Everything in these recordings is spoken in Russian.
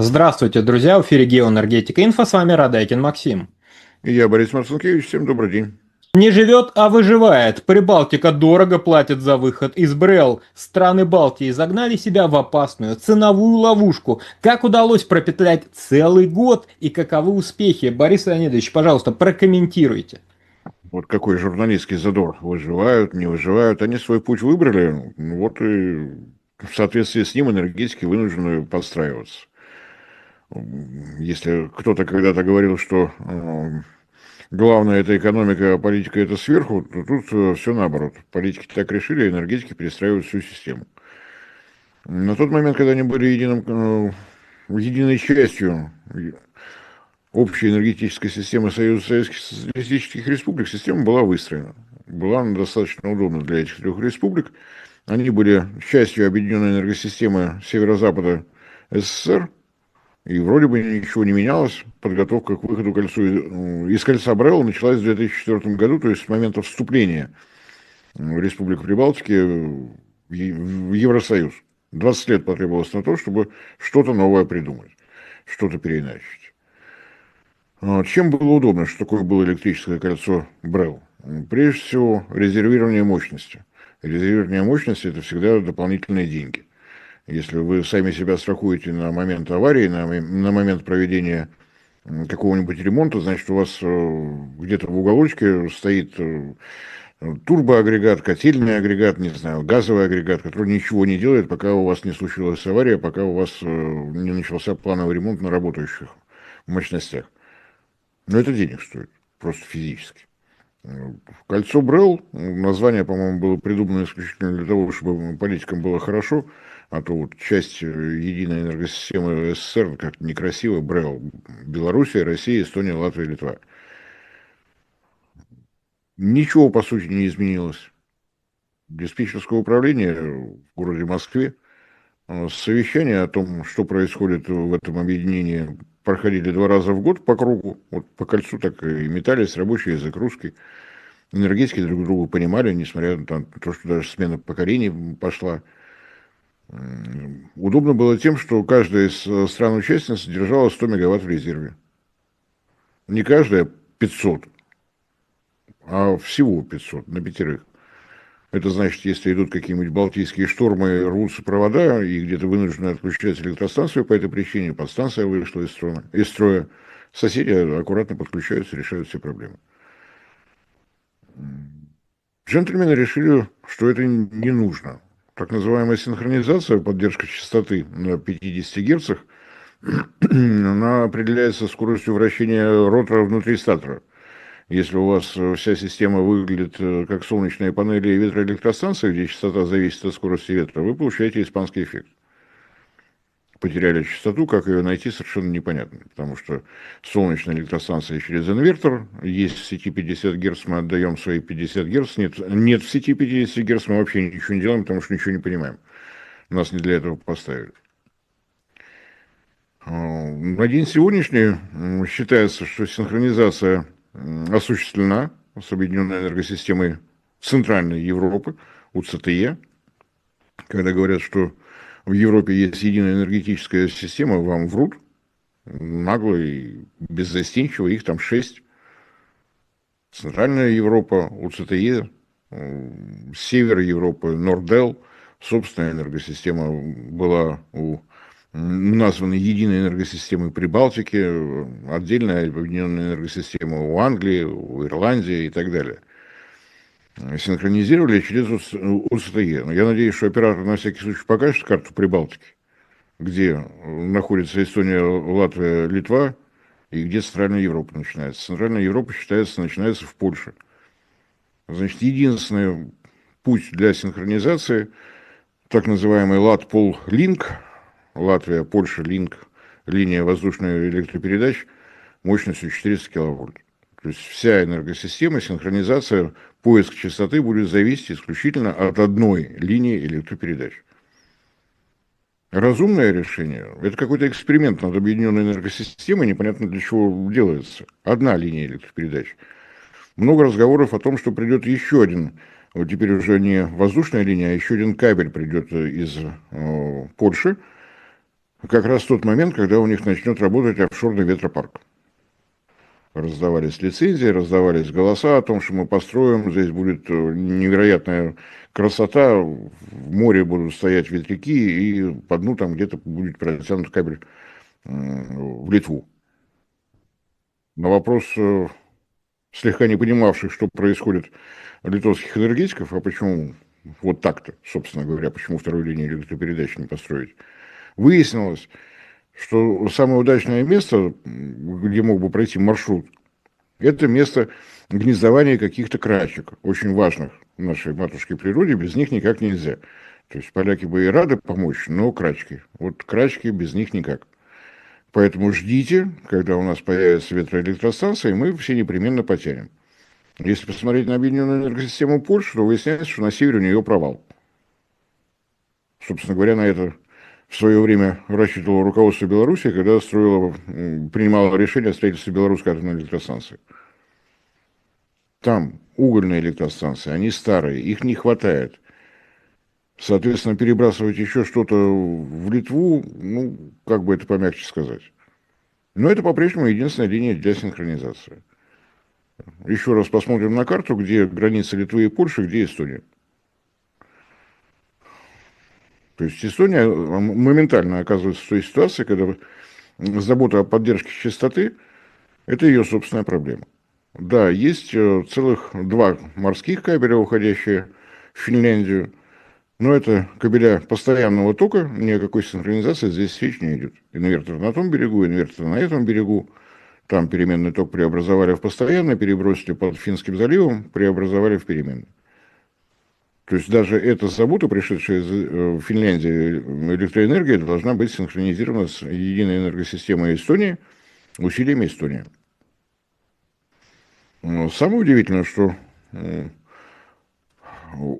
Здравствуйте, друзья! В эфире Геоэнергетика Инфо, с вами Радайкин Максим. И я, Борис Марцинкевич, всем добрый день. Не живет, а выживает. Прибалтика дорого платит за выход из БРЭЛ. Страны Балтии загнали себя в опасную ценовую ловушку. Как удалось пропетлять целый год и каковы успехи? Борис Леонидович, пожалуйста, прокомментируйте. Вот какой журналистский задор. Выживают, не выживают. Они свой путь выбрали, вот и в соответствии с ним энергетики вынуждены подстраиваться. Если кто-то когда-то говорил, что главное это экономика, а политика это сверху, то тут все наоборот. Политики так решили, а энергетики перестраивают всю систему. На тот момент, когда они были единой частью общей энергетической системы Союза Советских Социалистических Республик, система была выстроена. Была она достаточно удобна для этих трех республик. Они были частью объединенной энергосистемы северо-запада СССР, и вроде бы ничего не менялось. Подготовка к выходу из кольца Брелла началась в 2004 году, то есть с момента вступления Республик Прибалтики в Евросоюз. 20 лет потребовалось на то, чтобы что-то новое придумать, что-то переиначить. Чем было удобно, что такое было электрическое кольцо Брелл? Прежде всего, резервирование мощности. Резервирование мощности – это всегда дополнительные деньги. Если вы сами себя страхуете на момент аварии, на момент проведения какого-нибудь ремонта, значит, у вас где-то в уголочке стоит турбоагрегат, котельный агрегат, не знаю, газовый агрегат, который ничего не делает, пока у вас не случилась авария, пока у вас не начался плановый ремонт на работающих мощностях. Но это денег стоит, просто физически. Кольцо Брелл, название, по-моему, было придумано исключительно для того, чтобы политикам было хорошо, а то вот часть единой энергосистемы СССР как-то некрасиво, Брелл. Белоруссия, Россия, Эстония, Латвия, Литва. Ничего, по сути, не изменилось. Диспетчерское управление в городе Москве, совещания о том, что происходит в этом объединении, проходили 2 раза в год по кругу, вот по кольцу так и метались, рабочий язык русский. Энергетики друг друга понимали, несмотря на то, что даже смена поколений пошла. Удобно было тем, что каждая из стран-участниц держала 100 мегаватт в резерве. Не каждая 500, а всего 500 на пятерых. Это значит, если идут какие-нибудь балтийские штормы, рвутся провода, и где-то вынуждены отключать электростанцию по этой причине, подстанция вышла из строя, соседи аккуратно подключаются, решают все проблемы. Джентльмены решили, что это не нужно. Так называемая синхронизация, поддержка частоты на 50 Гц, она определяется скоростью вращения ротора внутри статора. Если у вас вся система выглядит как солнечные панели и ветроэлектростанция, где частота зависит от скорости ветра, вы получаете испанский эффект. Потеряли частоту, как ее найти, совершенно непонятно, потому что солнечная электростанция через инвертор, есть в сети 50 Гц, мы отдаем свои 50 Гц, нет в сети 50 Гц, мы вообще ничего не делаем, потому что ничего не понимаем. Нас не для этого поставили. На день сегодняшний считается, что синхронизация осуществлена с объединенной энергосистемой Центральной Европы, УЦТЕ. Когда говорят, что в Европе есть единая энергетическая система, вам врут нагло и беззастенчиво, их там 6. Центральная Европа, УЦТЕ, Север Европы, Нордел, собственная энергосистема была названа единой энергосистемой Прибалтики, отдельная объединенная энергосистема у Англии, у Ирландии и так далее. Синхронизировали через УЦТЕ. Но я надеюсь, что оператор на всякий случай покажет карту Прибалтики, где находится Эстония, Латвия, Литва, и где Центральная Европа начинается. Центральная Европа начинается в Польше. Значит, единственный путь для синхронизации, так называемый Латпол-Линк, Латвия, Польша, Линк, линия воздушной электропередач мощностью 400 киловольт. То есть вся энергосистема, синхронизация, поиск частоты будет зависеть исключительно от одной линии электропередач. Разумное решение – это какой-то эксперимент над объединенной энергосистемой, непонятно для чего делается. Одна линия электропередач. Много разговоров о том, что придет еще один, вот теперь уже не воздушная линия, а еще один кабель придет из Польши, как раз тот момент, когда у них начнет работать офшорный ветропарк. Раздавались лицензии, раздавались голоса о том, что мы построим, здесь будет невероятная красота, в море будут стоять ветряки, и по дну там где-то будет протянут кабель в Литву. На вопрос слегка не понимавших, что происходит, литовских энергетиков, а почему вот так-то, собственно говоря, почему вторую линию электропередач не построить, выяснилось, что самое удачное место, где мог бы пройти маршрут, это место гнездования каких-то крачек, очень важных в нашей матушке природе, без них никак нельзя. То есть поляки бы и рады помочь, но крачки. Вот крачки без них никак. Поэтому ждите, когда у нас появится ветроэлектростанция, и мы все непременно потянем. Если посмотреть на объединенную энергосистему Польши, то выясняется, что на севере у нее провал. Собственно говоря, на это в свое время рассчитывало руководство Беларуси, когда принимало решение о строительстве белорусской атомной электростанции. Там угольные электростанции, они старые, их не хватает. Соответственно, перебрасывать еще что-то в Литву, ну, как бы это помягче сказать. Но это по-прежнему единственная линия для синхронизации. Еще раз посмотрим на карту, где граница Литвы и Польши, где Эстония. То есть Эстония моментально оказывается в той ситуации, когда забота о поддержке чистоты – это ее собственная проблема. Да, есть целых два морских кабеля, уходящие в Финляндию, но это кабеля постоянного тока, ни о какой синхронизации здесь речь не идет. Инвертор на том берегу, инвертор на этом берегу. Там переменный ток преобразовали в постоянный, перебросили под Финским заливом, преобразовали в переменный. То есть даже эта забота, пришедшая из Финляндии, электроэнергия, должна быть синхронизирована с единой энергосистемой Эстонии, усилиями Эстонии. Но самое удивительное, что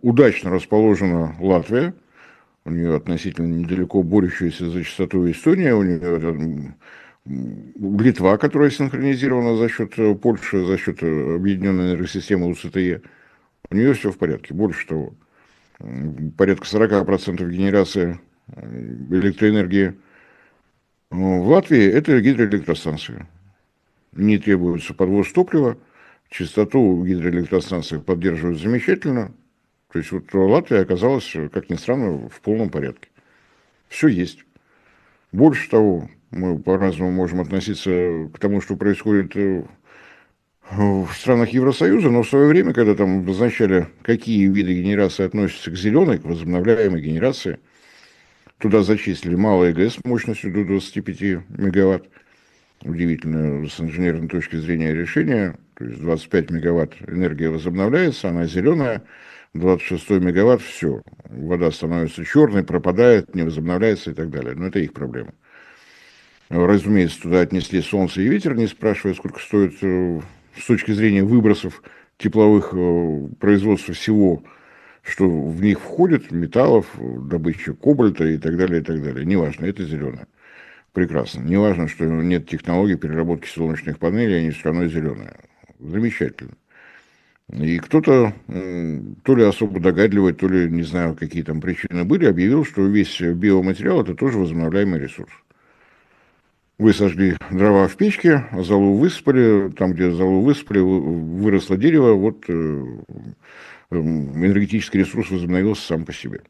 удачно расположена Латвия, у нее относительно недалеко борющаяся за чистоту Эстония, у нее Литва, которая синхронизирована за счет Польши, за счет объединенной энергосистемы УЦТЕ, у нее все в порядке. Больше того, порядка 40% генерации электроэнергии в Латвии – это гидроэлектростанции. Не требуется подвоз топлива, частоту гидроэлектростанции поддерживают замечательно. То есть вот Латвия оказалась, как ни странно, в полном порядке. Все есть. Больше того, мы по-разному можем относиться к тому, что происходит в странах Евросоюза, но в свое время, когда там обозначали, какие виды генерации относятся к зеленой, к возобновляемой генерации, туда зачислили малые ГЭС мощностью до 25 мегаватт. Удивительное с инженерной точки зрения решение. То есть 25 мегаватт энергия возобновляется, она зеленая, 26 мегаватт все. Вода становится черной, пропадает, не возобновляется и так далее. Но это их проблема. Разумеется, туда отнесли солнце и ветер, не спрашивая, сколько стоит с точки зрения выбросов тепловых производств всего, что в них входит, металлов, добыча кобальта и так далее, и так далее. Неважно, это зеленое. Прекрасно. Неважно, что нет технологий переработки солнечных панелей, они все равно зеленые. Замечательно. И кто-то, то ли особо догадливый, то ли, не знаю, какие там причины были, объявил, что весь биоматериал – это тоже возобновляемый ресурс. Вы сожгли дрова в печке, золу высыпали, там, где золу высыпали, выросло дерево, вот энергетический ресурс возобновился сам по себе.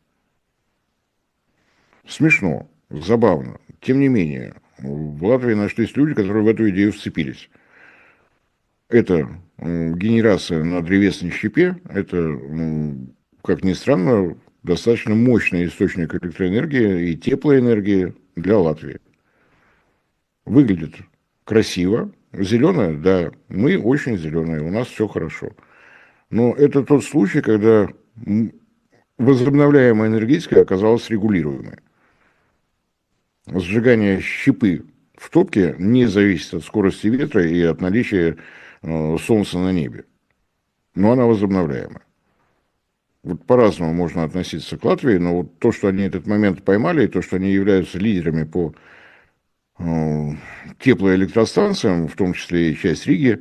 Смешно, забавно. Тем не менее, в Латвии нашлись люди, которые в эту идею вцепились. Это генерация на древесной щепе, это, как ни странно, достаточно мощный источник электроэнергии и теплоэнергии для Латвии. Выглядит красиво, зеленая, да, мы очень зеленые, у нас все хорошо. Но это тот случай, когда возобновляемая энергетика оказалась регулируемой. Сжигание щепы в топке не зависит от скорости ветра и от наличия солнца на небе. Но она возобновляема. Вот по-разному можно относиться к Латвии, но вот то, что они этот момент поймали, и то, что они являются лидерами по теплоэлектростанциям, в том числе и часть Риги,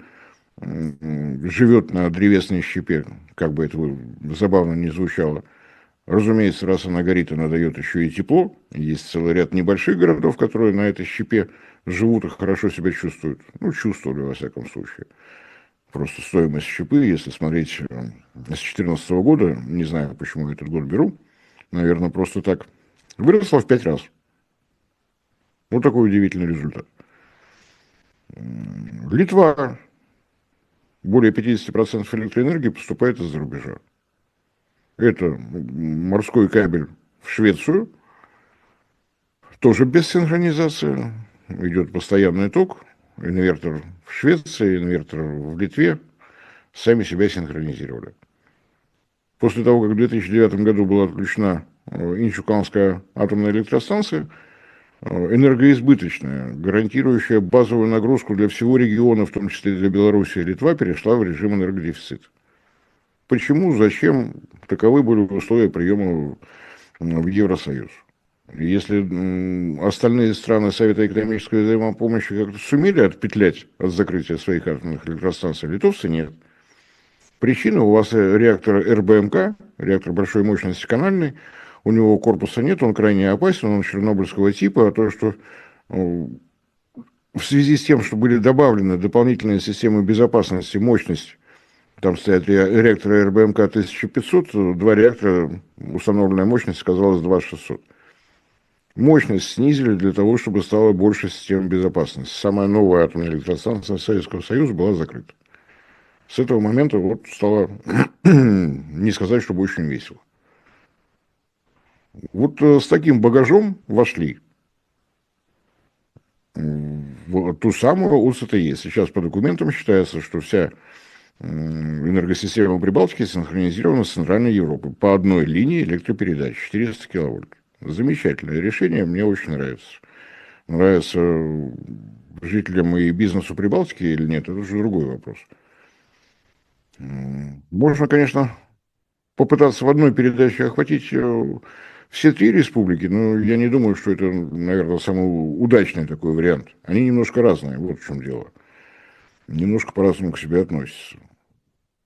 живет на древесной щепе, как бы это забавно ни звучало, Разумеется, раз она горит, она дает еще и тепло. Есть целый ряд небольших городов, которые на этой щепе живут и хорошо себя чувствуют. Ну, чувствовали, во всяком случае. Просто стоимость щепы, если смотреть с 2014 года, не знаю, почему я этот год беру, наверное, просто так, выросла в 5 раз. Вот такой удивительный результат. Литва. Более 50% электроэнергии поступает из-за рубежа. Это морской кабель в Швецию, тоже без синхронизации. Идет постоянный ток. Инвертор в Швеции, инвертор в Литве. Сами себя синхронизировали. После того, как в 2009 году была отключена Инчуканская атомная электростанция, энергоизбыточная, гарантирующая базовую нагрузку для всего региона, в том числе для Беларуси и Литва, перешла в режим энергодефицита. Почему, зачем? Таковы были условия приема в Евросоюз. Если остальные страны Совета экономической взаимопомощи как-то сумели отпетлять от закрытия своих атомных электростанций, литовцы нет. Причина: у вас реактор РБМК, реактор большой мощности канальный, у него корпуса нет, он крайне опасен, он чернобыльского типа, а то, что в связи с тем, что были добавлены дополнительные системы безопасности, мощность, там стоят реакторы РБМК 1500, два реактора, установленная мощность оказалась 2600. Мощность снизили для того, чтобы стало больше систем безопасности. Самая новая атомная электростанция Советского Союза была закрыта. С этого момента вот стало, не сказать, чтобы очень весело. Вот с таким багажом вошли в ту самую УЦТЕ. Сейчас по документам считается, что вся энергосистема Прибалтики синхронизирована с Центральной Европой по одной линии электропередач 400 киловольт. Замечательное решение, мне очень нравится. Нравится жителям и бизнесу Прибалтики или нет, это уже другой вопрос. Можно, конечно, попытаться в одной передаче охватить все три республики, но я не думаю, что это, наверное, самый удачный такой вариант. Они немножко разные, вот в чем дело. Немножко по-разному к себе относятся.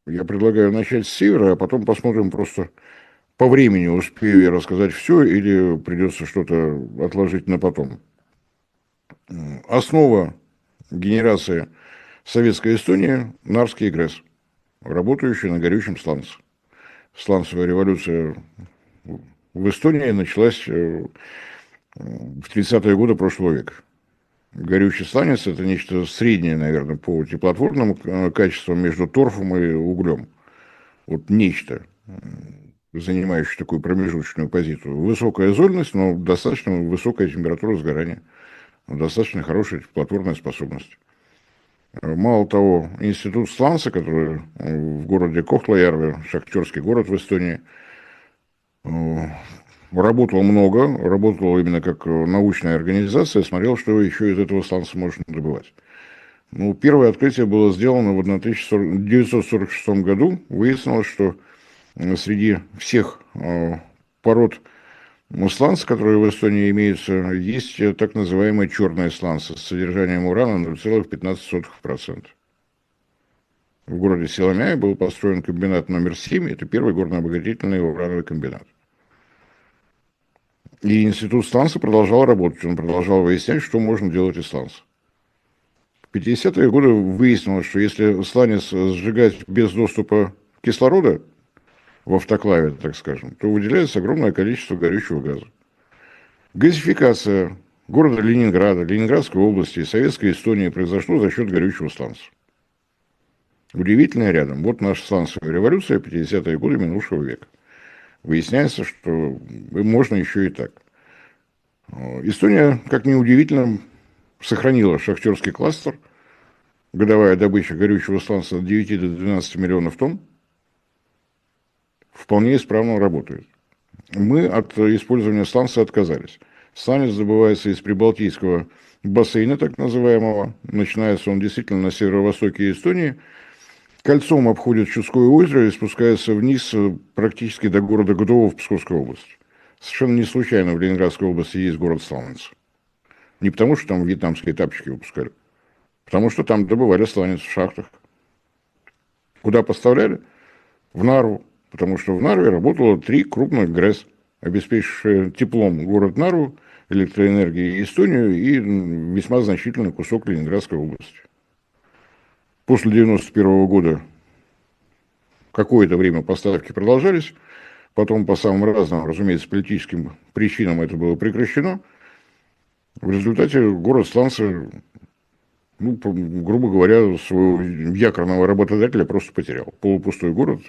Я предлагаю начать с севера, а потом посмотрим просто по времени, успею я рассказать все или придется что-то отложить на потом. Основа генерации советской Эстонии – Нарвский ГРЭС, работающий на горючем сланце. Сланцевая революция в Эстонии началась в 30-е годы прошлого века. Горючий сланец – это нечто среднее, наверное, по теплотворным качествам между торфом и углем. Вот нечто, занимающее такую промежуточную позицию. Высокая зольность, но достаточно высокая температура сгорания. Достаточно хорошая теплотворная способность. Мало того, институт сланца, который в городе Кохлajärvi, шахтерский город в Эстонии, работал много, работал именно как научная организация, смотрел, что еще из этого сланца можно добывать. Ну, первое открытие было сделано в 1946 году. Выяснилось, что среди всех пород сланца, которые в Эстонии имеются, есть так называемые черные сланцы с содержанием урана 0,15%. В городе Силамяе был построен комбинат номер 7, это первый горно-обогатительный урановый комбинат. И институт сланца продолжал работать, он продолжал выяснять, что можно делать из сланца. В 50-е годы выяснилось, что если сланец сжигать без доступа кислорода в автоклаве, так скажем, то выделяется огромное количество горючего газа. Газификация города Ленинграда, Ленинградской области и Советской Эстонии произошло за счет горючего сланца. Удивительно рядом. Вот наша сланцевая революция 50-е годы минувшего века. Выясняется, что можно еще и так. Эстония, как ни удивительно, сохранила шахтерский кластер. Годовая добыча горючего сланца от 9 до 12 миллионов тонн. Вполне исправно работает. Мы от использования сланца отказались. Сланец добывается из Прибалтийского бассейна, так называемого. Начинается он действительно на северо-востоке Эстонии. Кольцом обходит Чудское озеро и спускается вниз практически до города Годово в Псковской области. Совершенно не случайно в Ленинградской области есть город Сланец. Не потому, что там вьетнамские тапочки выпускали, потому что там добывали сланец в шахтах. Куда поставляли? В Нарву. потому что в Нарве работало 3 крупных ГРЭС, обеспечившие теплом город Нарву, электроэнергией Эстонию и весьма значительный кусок Ленинградской области. После 1991 года какое-то время поставки продолжались, потом по самым разным, разумеется, политическим причинам это было прекращено. В результате город Сланцы, ну, грубо говоря, своего якорного работодателя просто потерял. Полупустой город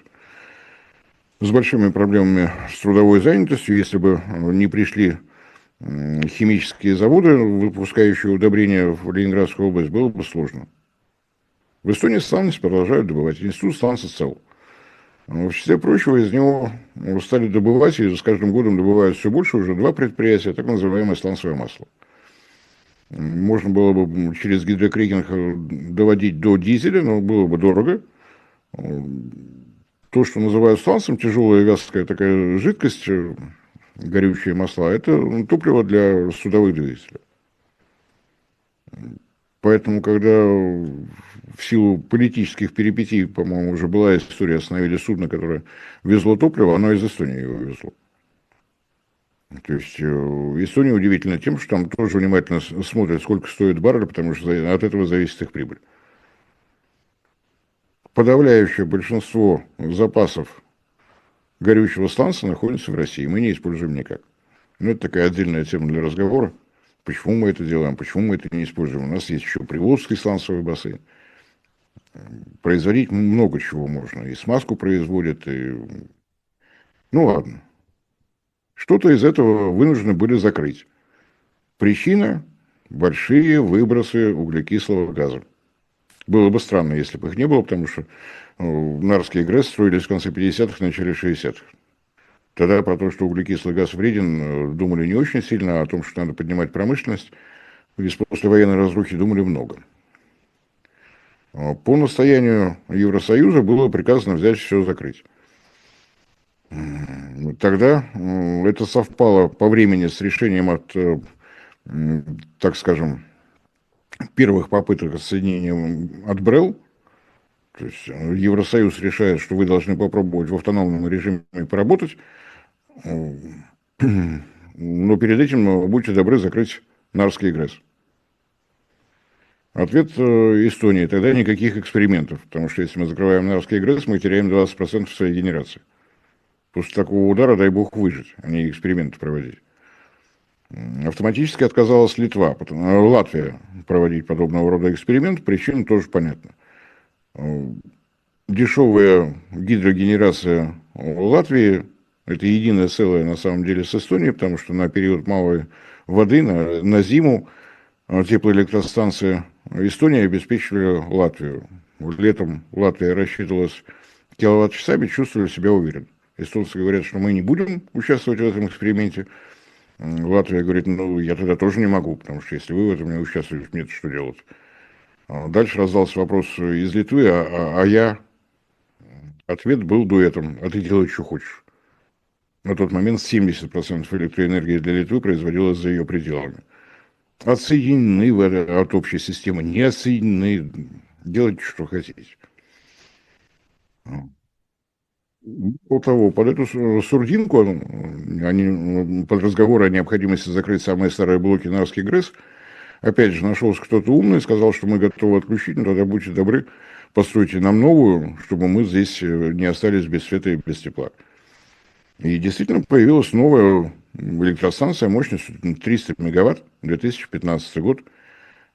с большими проблемами с трудовой занятостью. Если бы не пришли химические заводы, выпускающие удобрения в Ленинградскую область, было бы сложно. В Эстонии сланцы продолжают добывать. Институт сланца цел. В числе прочего, из него стали добывать, и с каждым годом добывают все больше, уже 2 предприятия, так называемое сланцевое масло. Можно было бы через гидрокрекинг доводить до дизеля, но было бы дорого. То, что называют сланцем, тяжелая вязкая такая жидкость, горючие масла, это топливо для судовых двигателей. Поэтому, когда в силу политических перипетий, по-моему, уже была история, остановили судно, которое везло топливо, оно из Эстонии его везло. То есть Эстония удивительна тем, что там тоже внимательно смотрят, сколько стоит баррель, потому что от этого зависит их прибыль. Подавляющее большинство запасов горючего сланца находится в России. Мы не используем никак. Но это такая отдельная тема для разговора. Почему мы это делаем, почему мы это не используем. У нас есть еще Приволжский сланцевый бассейн. Производить много чего можно. И смазку производят, и... Ну ладно. Что-то из этого вынуждены были закрыть. Причина – большие выбросы углекислого газа. Было бы странно, если бы их не было, потому что Нарвские ГРЭС строились в конце 50-х, начале 60-х. Тогда про то, что углекислый газ вреден, думали не очень сильно, а о том, что надо поднимать промышленность, из послевоенной разрухи думали много. По настоянию Евросоюза было приказано взять все закрыть. Тогда это совпало по времени с решением от, так скажем, первых попыток отсоединения от БРЭЛ. То есть Евросоюз решает, что вы должны попробовать в автономном режиме поработать, но перед этим будьте добры закрыть Нарвский ГРЭС. Ответ Эстонии: тогда никаких экспериментов, потому что если мы закрываем Нарвский ГРЭС, мы теряем 20% своей генерации. После такого удара, дай бог, выжить, а не эксперименты проводить. Автоматически отказалась Литва, Латвия проводить подобного рода эксперимент. Причина тоже понятна. Дешевая гидрогенерация Латвии – это единое целое на самом деле с Эстонией, потому что на период малой воды, на зиму, теплоэлектростанции Эстонии обеспечивали Латвию. Летом Латвия рассчитывалась киловатт-часами, чувствовали себя уверенно. Эстонцы говорят, что мы не будем участвовать в этом эксперименте. Латвия говорит: ну, я тогда тоже не могу, потому что если вы в этом не участвуете, мне-то что делать? Дальше раздался вопрос из Литвы, а я... Ответ был дуэтом: а ты делай, что хочешь. На тот момент 70% электроэнергии для Литвы производилось за ее пределами. Отсоединены вы от общей системы, не отсоединены, делайте, что хотите. По того, под эту сурдинку, под разговор о необходимости закрыть самые старые блоки Нарвский ГРЭС, опять же, нашелся кто-то умный, сказал, что мы готовы отключить, но тогда будьте добры, постройте нам новую, чтобы мы здесь не остались без света и без тепла. И действительно появилась новая электростанция мощностью 300 мегаватт, 2015 год.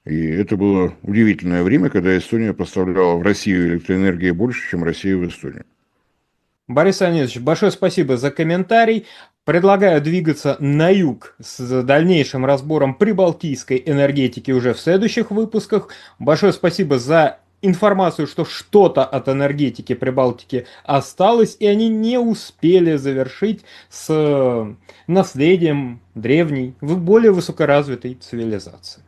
И это было удивительное время, когда Эстония поставляла в Россию электроэнергии больше, чем Россия в Эстонию. Борис Леонидович, большое спасибо за комментарий. Предлагаю двигаться на юг с дальнейшим разбором прибалтийской энергетики уже в следующих выпусках. Большое спасибо за информацию, что что-то от энергетики Прибалтики осталось, и они не успели завершить с наследием древней, более высокоразвитой цивилизации.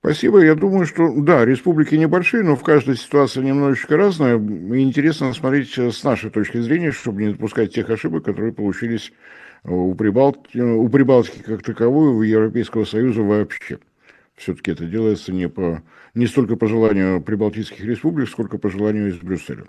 Спасибо. Я думаю, что да, республики небольшие, но в каждой ситуации немножечко разная. И интересно смотреть с нашей точки зрения, чтобы не допускать тех ошибок, которые получились у Прибалтики как таковой, у Европейского Союза вообще. Все-таки это делается не столько по желанию прибалтийских республик, сколько по желанию из Брюсселя.